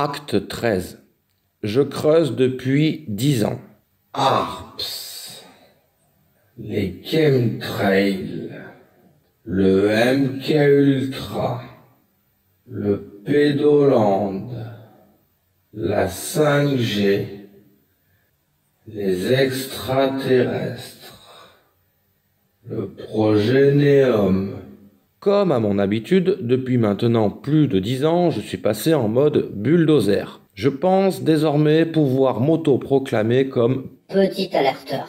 Acte 13. Je creuse depuis 10 ans. ARPS, les chemtrails, le MK Ultra, le Pédoland, la 5G, les extraterrestres, le projet Neom. Comme à mon habitude, depuis maintenant plus de 10 ans, je suis passé en mode bulldozer. Je pense désormais pouvoir m'auto-proclamer comme petit alerteur.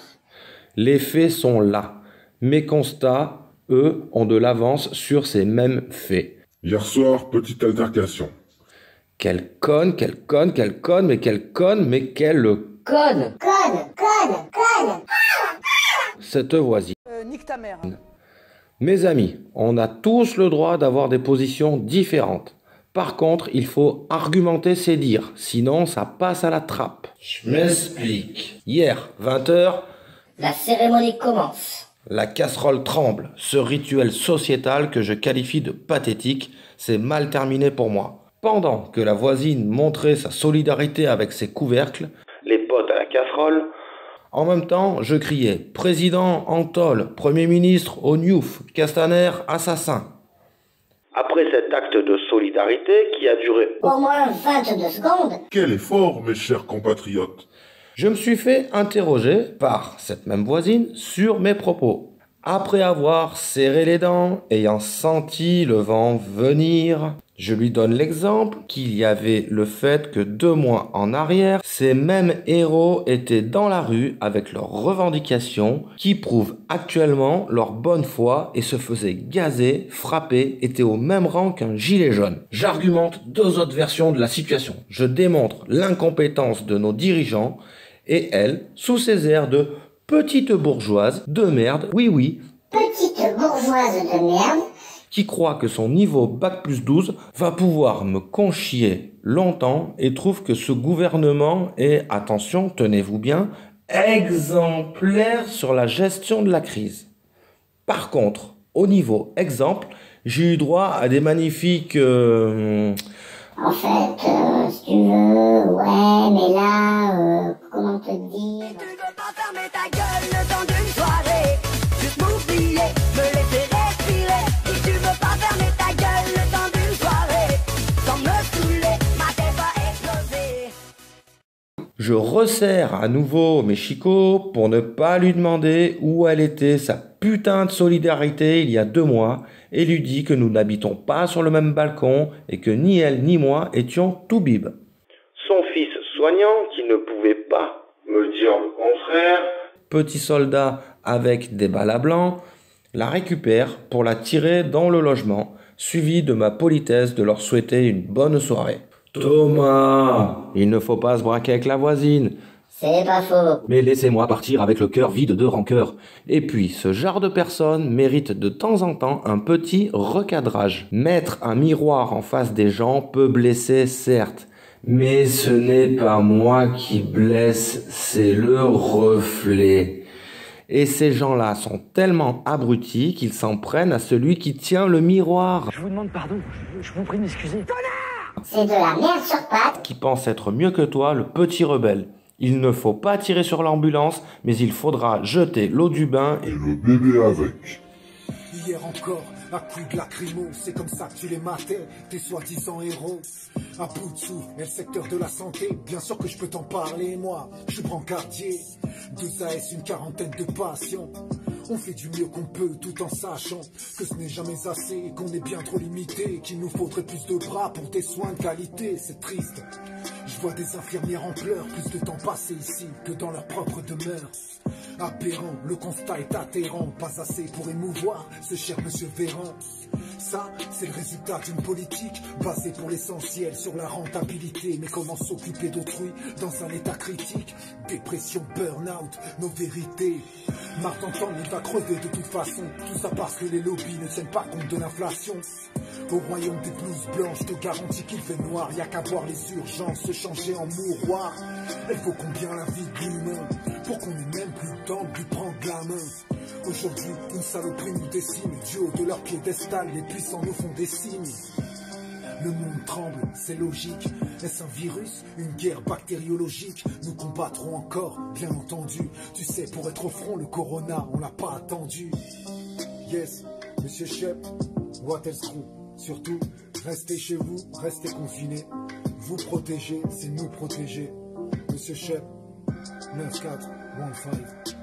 les faits sont là. Mes constats, eux, ont de l'avance sur ces mêmes faits. Hier soir, petite altercation. Quelle conne, mais quelle conne, mais quelle Conne. cette voisine. Nique ta mère. Mes amis, on a tous le droit d'avoir des positions différentes. Par contre, il faut argumenter ses dires, sinon ça passe à la trappe. Je m'explique. Hier, 20h, La cérémonie commence. la casserole tremble. Ce rituel sociétal que je qualifie de pathétique, c'est mal terminé pour moi. Pendant que la voisine montrait sa solidarité avec ses couvercles, les potes à la casserole, en même temps, je criais « Président Antol, Premier ministre Oniouf, Castaner, assassin ». Après cet acte de solidarité qui a duré Au moins 22 secondes. Quel effort, mes chers compatriotes! je me suis fait interroger par cette même voisine sur mes propos. Après avoir serré les dents, ayant senti le vent venir, je lui donne l'exemple qu'il y avait le fait que 2 mois en arrière, ces mêmes héros étaient dans la rue avec leurs revendications qui prouvent actuellement leur bonne foi et se faisaient gazer, frapper, étaient au même rang qu'un gilet jaune. J'argumente 2 autres versions de la situation. Je démontre l'incompétence de nos dirigeants et elle, sous ses airs de petite bourgeoise de merde, oui, Petite bourgeoise de merde. qui croit que son niveau Bac+12 va pouvoir me conchier longtemps et trouve que ce gouvernement est, attention, tenez-vous bien, exemplaire sur la gestion de la crise. Par contre, au niveau exemple, j'ai eu droit à des magnifiques... En fait, si tu veux, ouais, mais là, comment te dire? Tu veux pas fermer ta gueule le temps d'une soirée, juste m'oublier, me laisser respirer. Si tu veux pas fermer ta gueule le temps d'une soirée, sans me saouler, ma tête va exploser. Je resserre à nouveau mes chicots pour ne pas lui demander où elle était sa putain de solidarité il y a 2 mois et lui dis que nous n'habitons pas sur le même balcon et que ni elle ni moi étions tout bibes. Son fils soignant, qui ne pouvait pas me dire le contraire, petit soldat avec des balles à blanc, la récupère pour la tirer dans le logement, suivi de ma politesse de leur souhaiter une bonne soirée. Thomas, il ne faut pas se braquer avec la voisine. C'est pas faux. Mais laissez-moi partir avec le cœur vide de rancœur. Et puis, ce genre de personne mérite de temps en temps un petit recadrage. Mettre un miroir en face des gens peut blesser, certes. Mais ce n'est pas moi qui blesse, c'est le reflet. Et ces gens-là sont tellement abrutis qu'ils s'en prennent à celui qui tient le miroir. Je vous demande pardon, je vous prie de m'excuser. C'est de la merde sur pattes. Qui pense être mieux que toi, le petit rebelle. Il ne faut pas tirer sur l'ambulance, mais il faudra jeter l'eau du bain Et le bébé avec. Hier encore, à coups de lacrymo, c'est comme ça que tu les matais, tes soi-disant héros. À bout de souffle, et le secteur de la santé, bien sûr que je peux t'en parler, moi, je suis brancardier. 2 AS, une quarantaine de patients. On fait du mieux qu'on peut tout en sachant que ce n'est jamais assez, qu'on est bien trop limité, qu'il nous faudrait plus de bras pour des soins de qualité, c'est triste. Je vois des infirmières en pleurs, plus de temps passé ici que dans leur propre demeure. Aberrant, le constat est atterrant, pas assez pour émouvoir ce cher monsieur Véran. Ça, c'est le résultat d'une politique basée pour l'essentiel sur la rentabilité. Mais comment s'occuper d'autrui dans un état critique? Dépression, burn-out, nos vérités. Marre d'entendre, il va crever de toute façon. Tout ça parce que les lobbies ne tiennent pas compte de l'inflation. Au royaume des blouses blanches, je te garantis qu'il fait noir. Y'a qu'à voir les urgences se changer en mouroir. Elle vaut combien la vie de l'humain pour qu'on ait même plus le temps de lui prendre la main. Aujourd'hui, une saloperie nous décime. Du haut de leur piédestal, les puissants nous font des signes. Le monde tremble, c'est logique. Est-ce un virus, une guerre bactériologique? Nous combattrons encore, bien entendu. Tu sais, pour être au front, le corona, on l'a pas attendu. Yes, monsieur Shep, what else crew? Surtout, restez chez vous, restez confinés. Vous protéger, c'est nous protéger. Monsieur Shep, 9415.